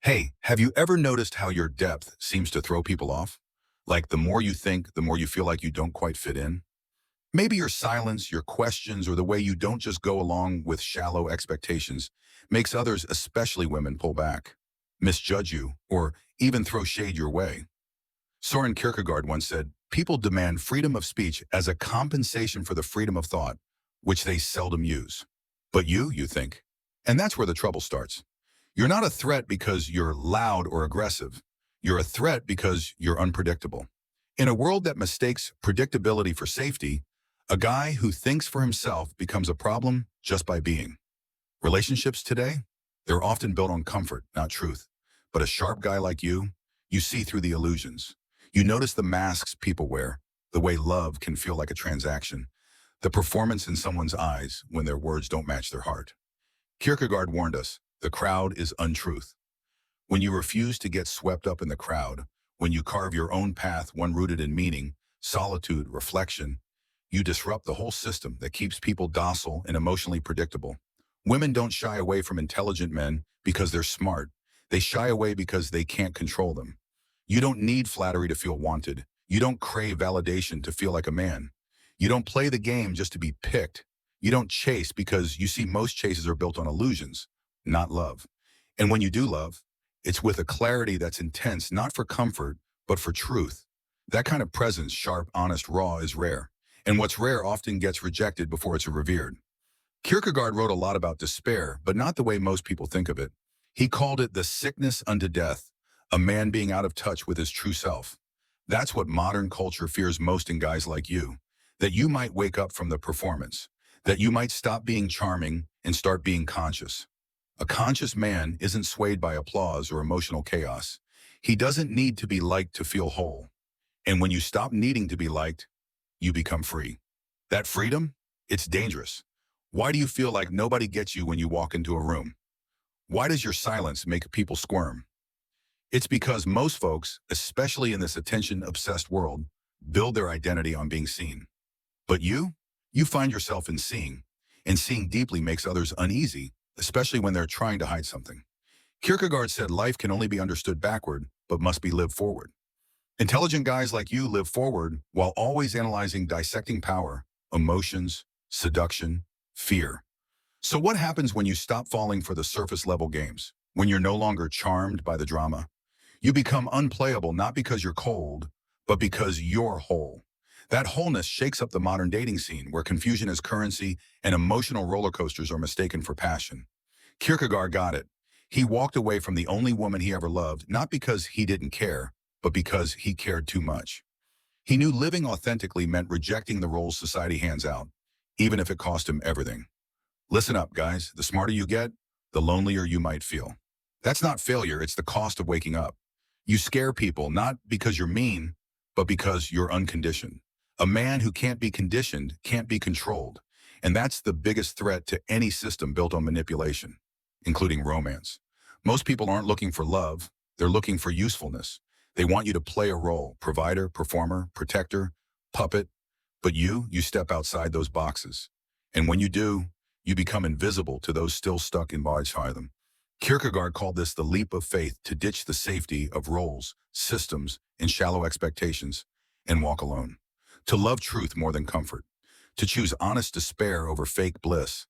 Hey, have you ever noticed how your depth seems to throw people off? Like the more you think, the more you feel like you don't quite fit in? Maybe your silence, your questions, or the way you don't just go along with shallow expectations makes others, especially women, pull back, misjudge you, or even throw shade your way. Søren Kierkegaard once said, people demand freedom of speech as a compensation for the freedom of thought, which they seldom use. But you think. And that's where the trouble starts. You're not a threat because you're loud or aggressive. You're a threat because you're unpredictable. In a world that mistakes predictability for safety, a guy who thinks for himself becomes a problem just by being. Relationships today, they're often built on comfort, not truth. But a sharp guy like you see through the illusions. You notice the masks people wear, the way love can feel like a transaction, the performance in someone's eyes when their words don't match their heart. Kierkegaard warned us, the crowd is untruth. When you refuse to get swept up in the crowd, when you carve your own path, one rooted in meaning, solitude, reflection, you disrupt the whole system that keeps people docile and emotionally predictable. Women don't shy away from intelligent men because they're smart. They shy away because they can't control them. You don't need flattery to feel wanted. You don't crave validation to feel like a man. You don't play the game just to be picked. You don't chase because you see most chases are built on illusions, not love. And when you do love, it's with a clarity that's intense, not for comfort, but for truth. That kind of presence, sharp, honest, raw, is rare. And what's rare often gets rejected before it's revered. Kierkegaard wrote a lot about despair, but not the way most people think of it. He called it the sickness unto death, a man being out of touch with his true self. That's what modern culture fears most in guys like you, that you might wake up from the performance, that you might stop being charming and start being conscious. A conscious man isn't swayed by applause or emotional chaos. He doesn't need to be liked to feel whole. And when you stop needing to be liked, you become free. That freedom, it's dangerous. Why do you feel like nobody gets you when you walk into a room? Why does your silence make people squirm? It's because most folks, especially in this attention-obsessed world, build their identity on being seen. But you find yourself in seeing, and seeing deeply makes others uneasy, especially when they're trying to hide something. Kierkegaard said life can only be understood backward, but must be lived forward. Intelligent guys like you live forward while always analyzing, dissecting power, emotions, seduction, fear. So what happens when you stop falling for the surface-level games? When you're no longer charmed by the drama? You become unplayable not because you're cold, but because you're whole. That wholeness shakes up the modern dating scene where confusion is currency and emotional roller coasters are mistaken for passion. Kierkegaard got it. He walked away from the only woman he ever loved, not because he didn't care, but because he cared too much. He knew living authentically meant rejecting the roles society hands out, even if it cost him everything. Listen up, guys. The smarter you get, the lonelier you might feel. That's not failure, it's the cost of waking up. You scare people not because you're mean, but because you're unconditioned. A man who can't be conditioned can't be controlled. And that's the biggest threat to any system built on manipulation, including romance. Most people aren't looking for love, they're looking for usefulness. They want you to play a role, provider, performer, protector, puppet. But you step outside those boxes. And when you do, you become invisible to those still stuck inside them. Kierkegaard called this the leap of faith, to ditch the safety of roles, systems, and shallow expectations, and walk alone. To love truth more than comfort. To choose honest despair over fake bliss.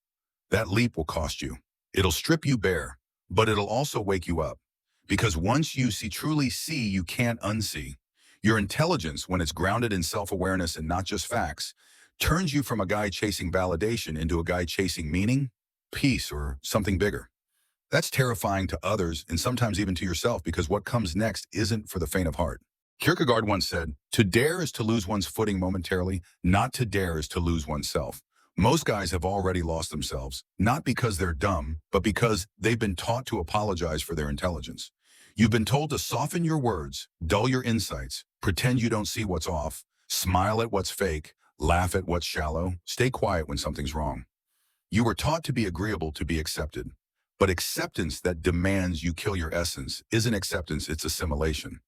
That leap will cost you. It'll strip you bare, but it'll also wake you up. Because once you truly see, you can't unsee. Your intelligence, when it's grounded in self-awareness and not just facts, turns you from a guy chasing validation into a guy chasing meaning, peace, or something bigger. That's terrifying to others and sometimes even to yourself, because what comes next isn't for the faint of heart. Kierkegaard once said, to dare is to lose one's footing momentarily, not to dare is to lose oneself. Most guys have already lost themselves, not because they're dumb, but because they've been taught to apologize for their intelligence. You've been told to soften your words, dull your insights, pretend you don't see what's off, smile at what's fake, laugh at what's shallow, stay quiet when something's wrong. You were taught to be agreeable to be accepted. But acceptance that demands you kill your essence isn't acceptance, it's assimilation.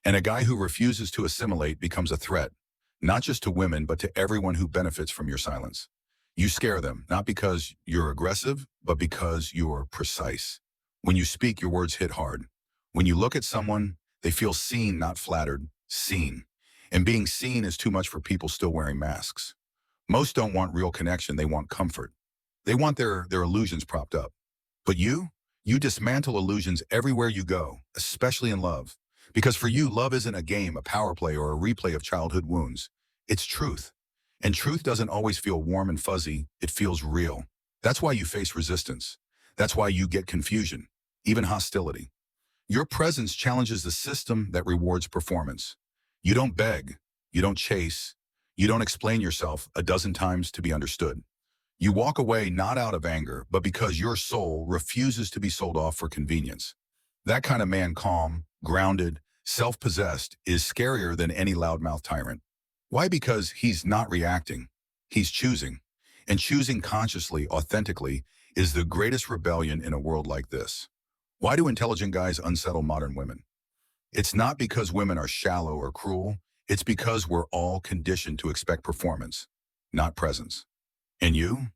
And a guy who refuses to assimilate becomes a threat, not just to women, but to everyone who benefits from your silence. You scare them, not because you're aggressive, but because you're precise. When you speak, your words hit hard. When you look at someone, they feel seen, not flattered, seen. And being seen is too much for people still wearing masks. Most don't want real connection, they want comfort. They want their illusions propped up. But you dismantle illusions everywhere you go, especially in love. Because for you, love isn't a game, a power play, or a replay of childhood wounds. It's truth. And truth doesn't always feel warm and fuzzy, it feels real. That's why you face resistance. That's why you get confusion, even hostility. Your presence challenges the system that rewards performance. You don't beg, you don't chase, you don't explain yourself a dozen times to be understood. You walk away not out of anger, but because your soul refuses to be sold off for convenience. That kind of man, calm, grounded, self-possessed, is scarier than any loudmouth tyrant. Why? Because he's not reacting, he's choosing. And choosing consciously, authentically, is the greatest rebellion in a world like this. Why do intelligent guys unsettle modern women? It's not because women are shallow or cruel. It's because we're all conditioned to expect performance, not presence. And you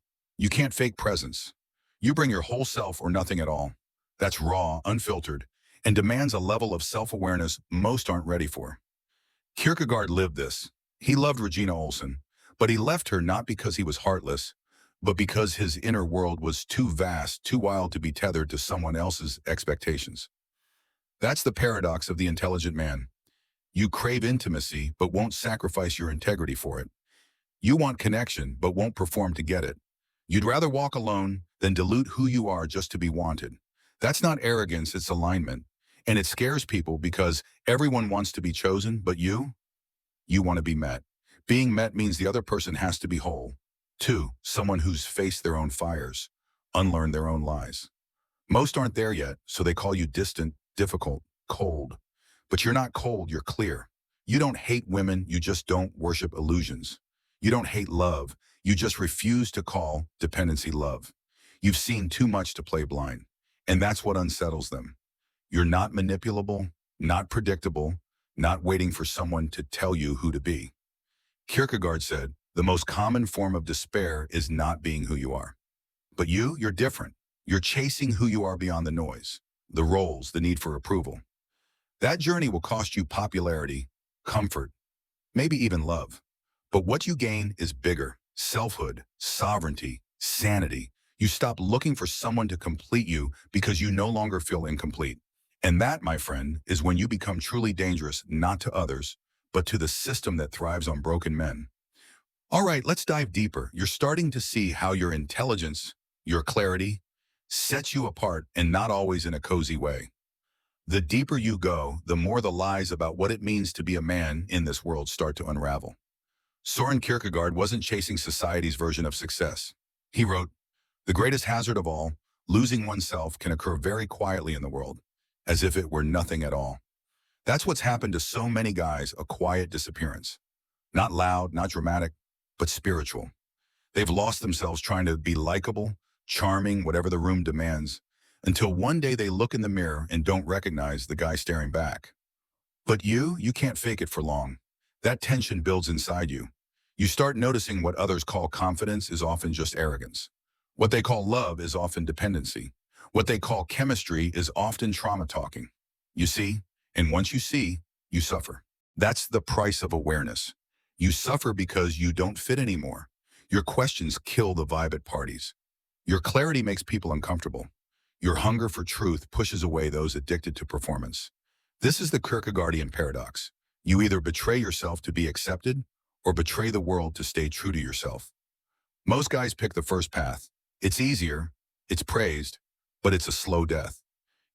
can't fake presence. You bring your whole self or nothing at all. That's raw, unfiltered, and demands a level of self-awareness most aren't ready for. Kierkegaard lived this. He loved Regina Olsen, but he left her not because he was heartless, but because his inner world was too vast, too wild to be tethered to someone else's expectations. That's the paradox of the intelligent man. You crave intimacy, but won't sacrifice your integrity for it. You want connection, but won't perform to get it. You'd rather walk alone than dilute who you are just to be wanted. That's not arrogance, it's alignment. And it scares people because everyone wants to be chosen, but you want to be met. Being met means the other person has to be whole. Two, someone who's faced their own fires, unlearned their own lies. Most aren't there yet, so they call you distant, difficult, cold. But you're not cold, you're clear. You don't hate women, you just don't worship illusions. You don't hate love, you just refuse to call dependency love. You've seen too much to play blind, and that's what unsettles them. You're not manipulable, not predictable, not waiting for someone to tell you who to be. Kierkegaard said, the most common form of despair is not being who you are. But you're different. You're chasing who you are beyond the noise, the roles, the need for approval. That journey will cost you popularity, comfort, maybe even love. But what you gain is bigger: selfhood, sovereignty, sanity. You stop looking for someone to complete you because you no longer feel incomplete. And that, my friend, is when you become truly dangerous, not to others, but to the system that thrives on broken men. All right, let's dive deeper. You're starting to see how your intelligence, your clarity, sets you apart, and not always in a cozy way. The deeper you go, the more the lies about what it means to be a man in this world start to unravel. Søren Kierkegaard wasn't chasing society's version of success. He wrote, "The greatest hazard of all, losing oneself, can occur very quietly in the world, as if it were nothing at all." That's what's happened to so many guys, a quiet disappearance. Not loud, not dramatic, but spiritual. They've lost themselves trying to be likable, charming, whatever the room demands, until one day they look in the mirror and don't recognize the guy staring back. But you can't fake it for long. That tension builds inside you. You start noticing what others call confidence is often just arrogance. What they call love is often dependency. What they call chemistry is often trauma talking. You see, and once you see, you suffer. That's the price of awareness. You suffer because you don't fit anymore. Your questions kill the vibe at parties. Your clarity makes people uncomfortable. Your hunger for truth pushes away those addicted to performance. This is the Kierkegaardian paradox. You either betray yourself to be accepted or betray the world to stay true to yourself. Most guys pick the first path. It's easier, it's praised, but it's a slow death.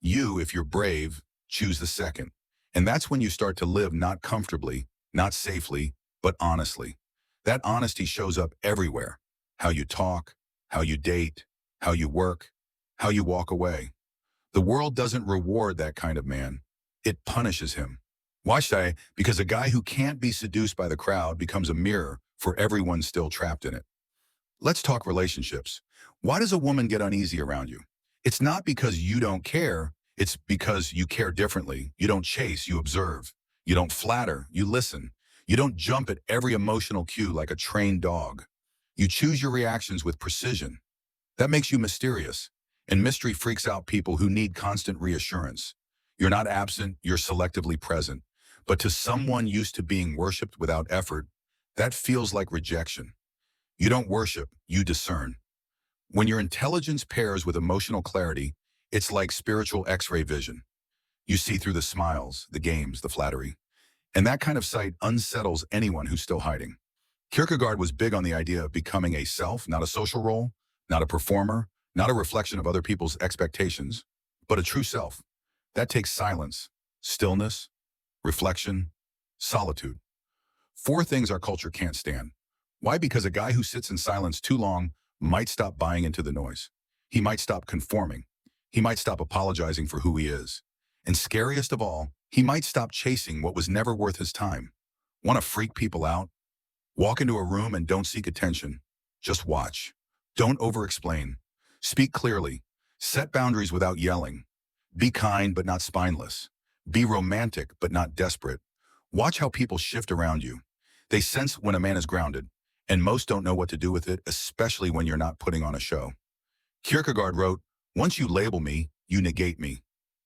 You, if you're brave, choose the second. And that's when you start to live not comfortably, not safely, but honestly. That honesty shows up everywhere. How you talk, how you date, how you work, how you walk away. The world doesn't reward that kind of man. It punishes him. Why should I? Because a guy who can't be seduced by the crowd becomes a mirror for everyone still trapped in it. Let's talk relationships. Why does a woman get uneasy around you? It's not because you don't care. It's because you care differently. You don't chase, you observe. You don't flatter, you listen. You don't jump at every emotional cue like a trained dog. You choose your reactions with precision. That makes you mysterious. And mystery freaks out people who need constant reassurance. You're not absent, you're selectively present. But to someone used to being worshipped without effort, that feels like rejection. You don't worship, you discern. When your intelligence pairs with emotional clarity, it's like spiritual X-ray vision. You see through the smiles, the games, the flattery. And that kind of sight unsettles anyone who's still hiding. Kierkegaard was big on the idea of becoming a self, not a social role, not a performer, not a reflection of other people's expectations, but a true self. That takes silence, stillness, reflection, solitude. Four things our culture can't stand. Why? Because a guy who sits in silence too long might stop buying into the noise. He might stop conforming. He might stop apologizing for who he is. And scariest of all, he might stop chasing what was never worth his time. Want to freak people out? Walk into a room and don't seek attention. Just watch. Don't over-explain. Speak clearly. Set boundaries without yelling. Be kind but not spineless. Be romantic but not desperate. Watch how people shift around you. They sense when a man is grounded, and most don't know what to do with it, especially when you're not putting on a show. Kierkegaard wrote, "Once you label me, you negate me.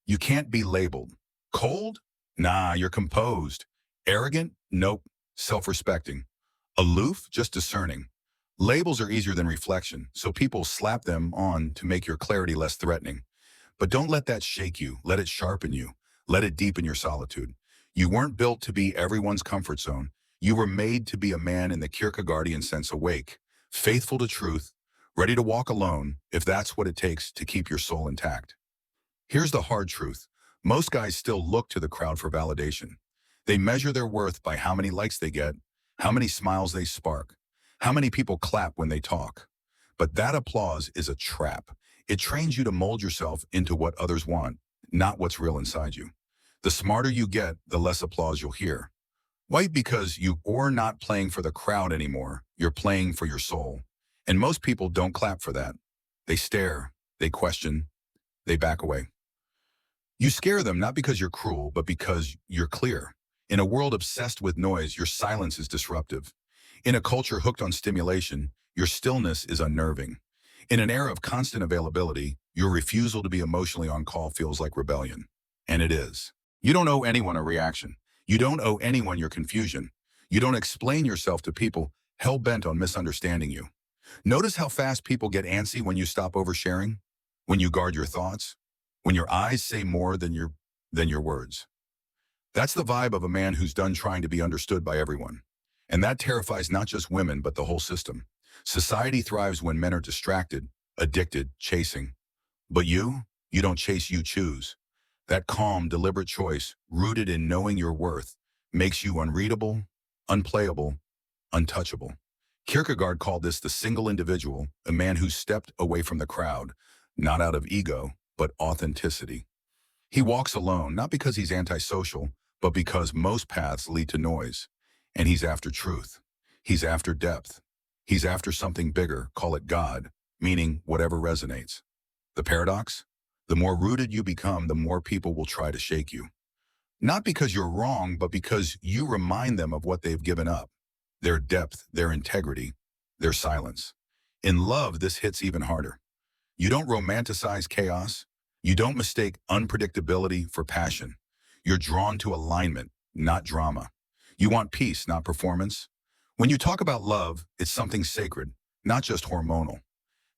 You can't be labeled. Cold? Nah, you're composed. Arrogant? Nope. Self-respecting. Aloof? Just discerning. Labels are easier than reflection, so people slap them on to make your clarity less threatening. But don't let that shake you. Let it sharpen you. Let it deepen your solitude. You weren't built to be everyone's comfort zone. You were made to be a man in the Kierkegaardian sense, awake, faithful to truth, ready to walk alone if that's what it takes to keep your soul intact." Here's the hard truth. Most guys still look to the crowd for validation. They measure their worth by how many likes they get, how many smiles they spark, how many people clap when they talk. But that applause is a trap. It trains you to mold yourself into what others want, not what's real inside you. The smarter you get, the less applause you'll hear. Why? Because you're not playing for the crowd anymore. You're playing for your soul. And most people don't clap for that. They stare, they question, they back away. You scare them not because you're cruel, but because you're clear. In a world obsessed with noise, your silence is disruptive. In a culture hooked on stimulation, your stillness is unnerving. In an era of constant availability, your refusal to be emotionally on call feels like rebellion. And it is. You don't owe anyone a reaction. You don't owe anyone your confusion. You don't explain yourself to people hell-bent on misunderstanding you. Notice how fast people get antsy when you stop oversharing, when you guard your thoughts, when your eyes say more than your words. That's the vibe of a man who's done trying to be understood by everyone. And that terrifies not just women, but the whole system. Society thrives when men are distracted, addicted, chasing. But you don't chase, you choose. That calm, deliberate choice, rooted in knowing your worth, makes you unreadable, unplayable, untouchable. Kierkegaard called this the single individual, a man who stepped away from the crowd, not out of ego, but authenticity. He walks alone, not because he's antisocial, but because most paths lead to noise. And he's after truth. He's after depth. He's after something bigger, call it God, meaning whatever resonates. The paradox? The more rooted you become, the more people will try to shake you. Not because you're wrong, but because you remind them of what they've given up. Their depth, their integrity, their silence. In love, this hits even harder. You don't romanticize chaos. You don't mistake unpredictability for passion. You're drawn to alignment, not drama. You want peace, not performance. When you talk about love, it's something sacred, not just hormonal.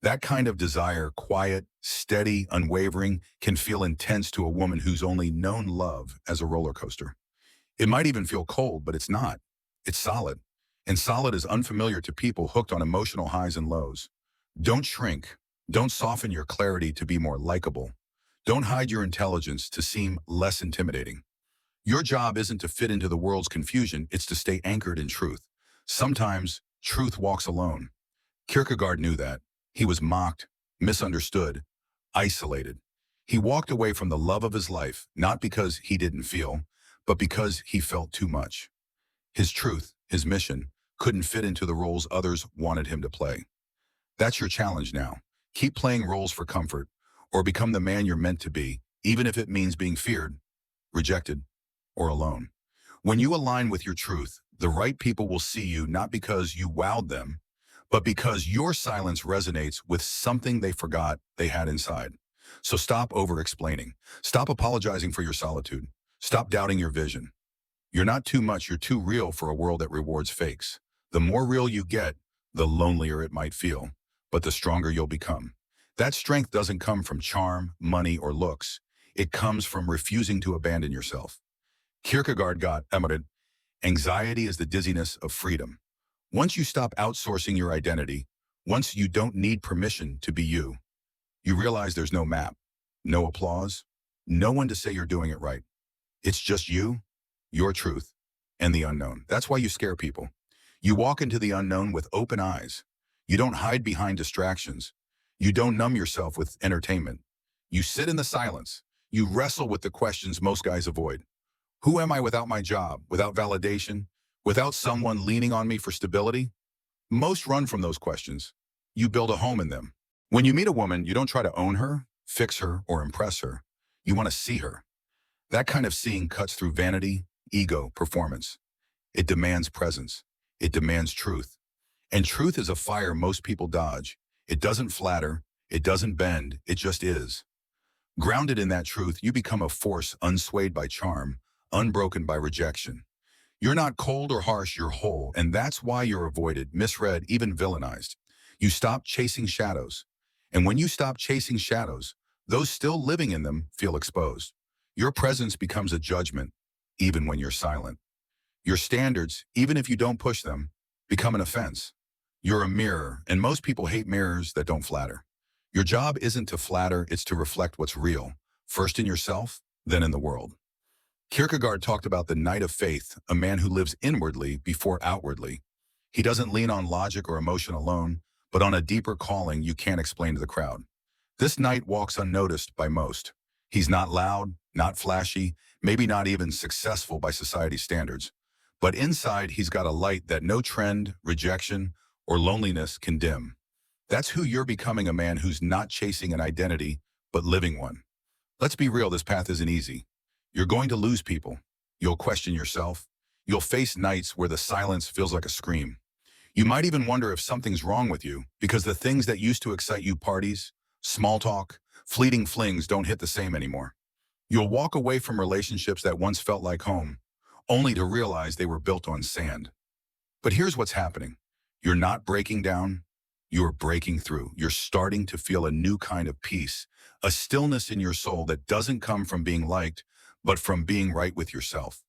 That kind of desire, quiet, steady, unwavering, can feel intense to a woman who's only known love as a roller coaster. It might even feel cold, but it's not. It's solid. And solid is unfamiliar to people hooked on emotional highs and lows. Don't shrink. Don't soften your clarity to be more likable. Don't hide your intelligence to seem less intimidating. Your job isn't to fit into the world's confusion, it's to stay anchored in truth. Sometimes, truth walks alone. Kierkegaard knew that. He was mocked, misunderstood, isolated. He walked away from the love of his life, not because he didn't feel, but because he felt too much. His truth, his mission, couldn't fit into the roles others wanted him to play. That's your challenge now. Keep playing roles for comfort, or become the man you're meant to be, even if it means being feared, rejected, or alone. When you align with your truth, the right people will see you not because you wowed them, but because your silence resonates with something they forgot they had inside. So stop over-explaining. Stop apologizing for your solitude. Stop doubting your vision. You're not too much, you're too real for a world that rewards fakes. The more real you get, the lonelier it might feel, but the stronger you'll become. That strength doesn't come from charm, money, or looks. It comes from refusing to abandon yourself. Kierkegaard got emerald. Anxiety is the dizziness of freedom. Once you stop outsourcing your identity, once you don't need permission to be you, you realize there's no map, no applause, no one to say you're doing it right. It's just you, your truth, and the unknown. That's why you scare people. You walk into the unknown with open eyes. You don't hide behind distractions. You don't numb yourself with entertainment. You sit in the silence. You wrestle with the questions most guys avoid. Who am I without my job, without validation, without someone leaning on me for stability? Most run from those questions. You build a home in them. When you meet a woman, you don't try to own her, fix her, or impress her. You want to see her. That kind of seeing cuts through vanity, ego, performance. It demands presence. It demands truth. And truth is a fire most people dodge. It doesn't flatter. It doesn't bend. It just is. Grounded in that truth, you become a force unswayed by charm, unbroken by rejection. You're not cold or harsh, you're whole, and that's why you're avoided, misread, even villainized. You stop chasing shadows. And when you stop chasing shadows, those still living in them feel exposed. Your presence becomes a judgment, even when you're silent. Your standards, even if you don't push them, become an offense. You're a mirror, and most people hate mirrors that don't flatter. Your job isn't to flatter, it's to reflect what's real, first in yourself, then in the world. Kierkegaard talked about the knight of faith, a man who lives inwardly before outwardly. He doesn't lean on logic or emotion alone, but on a deeper calling you can't explain to the crowd. This knight walks unnoticed by most. He's not loud, not flashy, maybe not even successful by society's standards. But inside, he's got a light that no trend, rejection, or loneliness can dim. That's who you're becoming, a man who's not chasing an identity, but living one. Let's be real, this path isn't easy. You're going to lose people. You'll question yourself. You'll face nights where the silence feels like a scream. You might even wonder if something's wrong with you, because the things that used to excite you, parties, small talk, fleeting flings, don't hit the same anymore. You'll walk away from relationships that once felt like home, only to realize they were built on sand. But here's what's happening. You're not breaking down. You're breaking through. You're starting to feel a new kind of peace, a stillness in your soul that doesn't come from being liked, but from being right with yourself.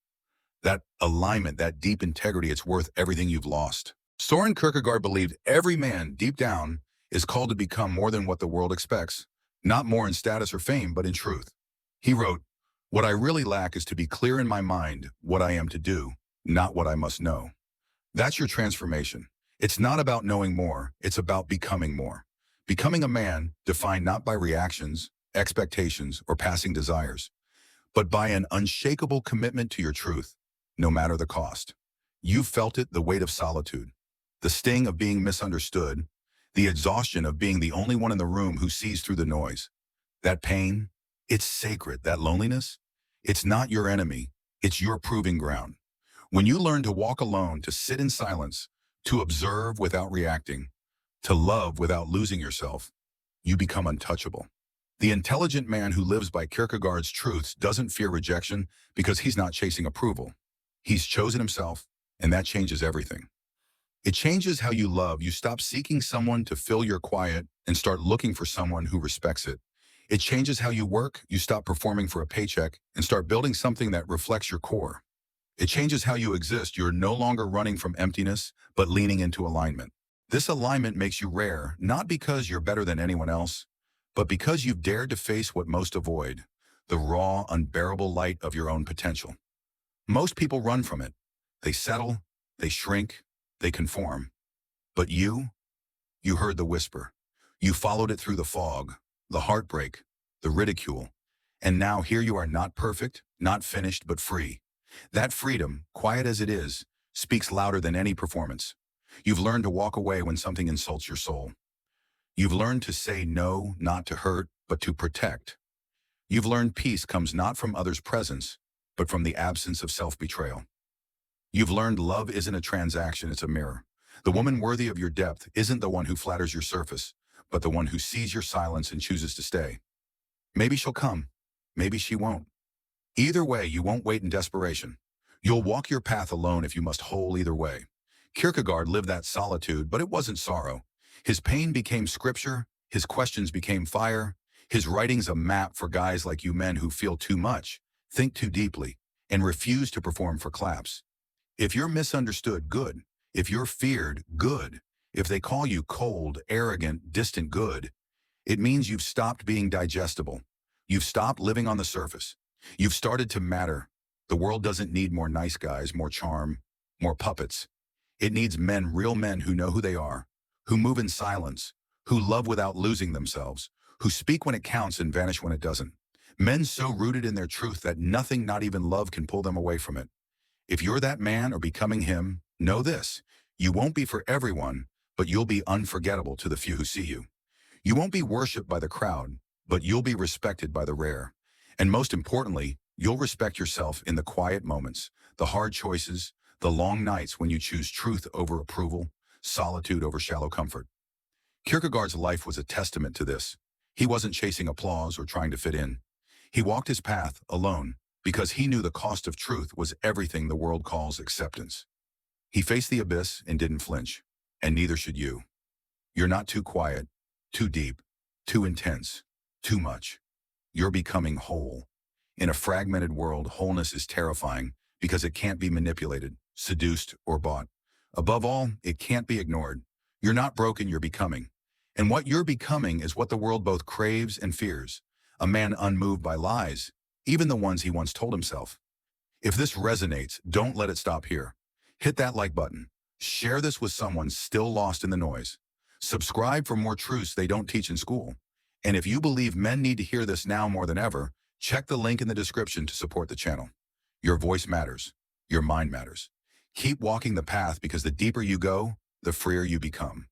That alignment, that deep integrity, it's worth everything you've lost. Søren Kierkegaard believed every man, deep down, is called to become more than what the world expects, not more in status or fame, but in truth. He wrote, "What I really lack is to be clear in my mind what I am to do, not what I must know." That's your transformation. It's not about knowing more, it's about becoming more. Becoming a man defined not by reactions, expectations, or passing desires, but by an unshakable commitment to your truth, no matter the cost. You've felt it, the weight of solitude, the sting of being misunderstood, the exhaustion of being the only one in the room who sees through the noise. That pain, it's sacred. That loneliness, it's not your enemy, it's your proving ground. When you learn to walk alone, to sit in silence, to observe without reacting, to love without losing yourself, you become untouchable. The intelligent man who lives by Kierkegaard's truths doesn't fear rejection because he's not chasing approval. He's chosen himself, and that changes everything. It changes how you love. You stop seeking someone to fill your quiet and start looking for someone who respects it. It changes how you work. You stop performing for a paycheck and start building something that reflects your core. It changes how you exist. You're no longer running from emptiness, but leaning into alignment. This alignment makes you rare, not because you're better than anyone else, but because you've dared to face what most avoid, the raw, unbearable light of your own potential. Most people run from it. They settle, they shrink, they conform. But you heard the whisper. You followed it through the fog, the heartbreak, the ridicule. And now here you are, not perfect, not finished, but free. That freedom, quiet as it is, speaks louder than any performance. You've learned to walk away when something insults your soul. You've learned to say no, not to hurt, but to protect. You've learned peace comes not from others' presence, but from the absence of self-betrayal. You've learned love isn't a transaction, it's a mirror. The woman worthy of your depth isn't the one who flatters your surface, but the one who sees your silence and chooses to stay. Maybe she'll come. Maybe she won't. Either way, you won't wait in desperation. You'll walk your path alone if you must whole either way. Kierkegaard lived that solitude, but it wasn't sorrow. His pain became scripture, his questions became fire, his writings a map for guys like you men who feel too much, think too deeply, and refuse to perform for claps. If you're misunderstood, good. If you're feared, good. If they call you cold, arrogant, distant, good. It means you've stopped being digestible. You've stopped living on the surface. You've started to matter. The world doesn't need more nice guys, more charm, more puppets. It needs men, real men who know who they are, who move in silence, who love without losing themselves, who speak when it counts and vanish when it doesn't. Men so rooted in their truth that nothing, not even love, can pull them away from it. If you're that man or becoming him, know this. You won't be for everyone, but you'll be unforgettable to the few who see you. You won't be worshipped by the crowd, but you'll be respected by the rare. And most importantly, you'll respect yourself in the quiet moments, the hard choices, the long nights when you choose truth over approval, solitude over shallow comfort. Kierkegaard's life was a testament to this. He wasn't chasing applause or trying to fit in. He walked his path alone because he knew the cost of truth was everything the world calls acceptance. He faced the abyss and didn't flinch, and neither should you. You're not too quiet, too deep, too intense, too much. You're becoming whole. In a fragmented world, wholeness is terrifying because it can't be manipulated, seduced, or bought. Above all, it can't be ignored. You're not broken, you're becoming. And what you're becoming is what the world both craves and fears. A man unmoved by lies, even the ones he once told himself. If this resonates, don't let it stop here. Hit that like button. Share this with someone still lost in the noise. Subscribe for more truths they don't teach in school. And if you believe men need to hear this now more than ever, check the link in the description to support the channel. Your voice matters. Your mind matters. Keep walking the path because the deeper you go, the freer you become.